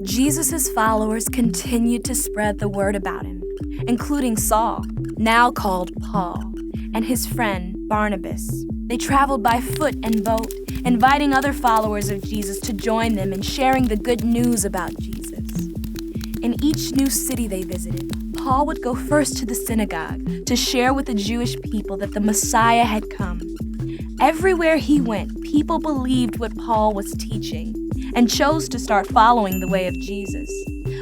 Jesus' followers continued to spread the word about him, including Saul, now called Paul, and his friend Barnabas. They traveled by foot and boat, inviting other followers of Jesus to join them in sharing the good news about Jesus. In each new city they visited, Paul would go first to the synagogue to share with the Jewish people that the Messiah had come. Everywhere he went, people believed what Paul was teaching and chose to start following the way of Jesus.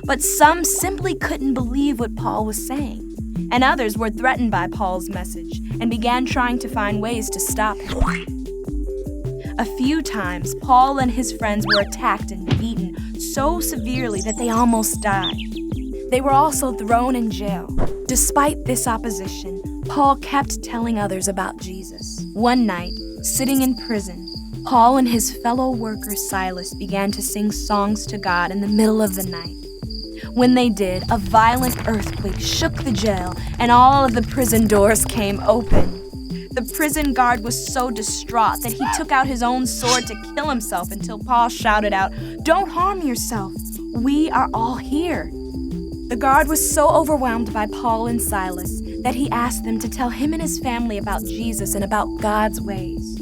But some simply couldn't believe what Paul was saying, and others were threatened by Paul's message and began trying to find ways to stop him. A few times, Paul and his friends were attacked and beaten so severely that they almost died. They were also thrown in jail. Despite this opposition, Paul kept telling others about Jesus. One night, sitting in prison, Paul and his fellow worker Silas began to sing songs to God in the middle of the night. When they did, a violent earthquake shook the jail and all of the prison doors came open. The prison guard was so distraught that he took out his own sword to kill himself until Paul shouted out, "Don't harm yourself. We are all here." The guard was so overwhelmed by Paul and Silas that he asked them to tell him and his family about Jesus and about God's ways.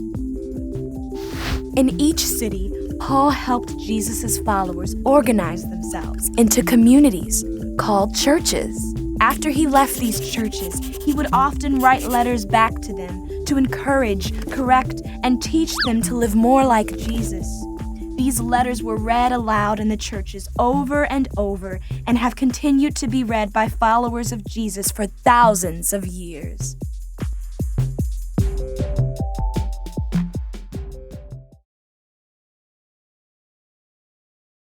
In each city, Paul helped Jesus' followers organize themselves into communities called churches. After he left these churches, he would often write letters back to them to encourage, correct, and teach them to live more like Jesus. These letters were read aloud in the churches over and over and have continued to be read by followers of Jesus for thousands of years.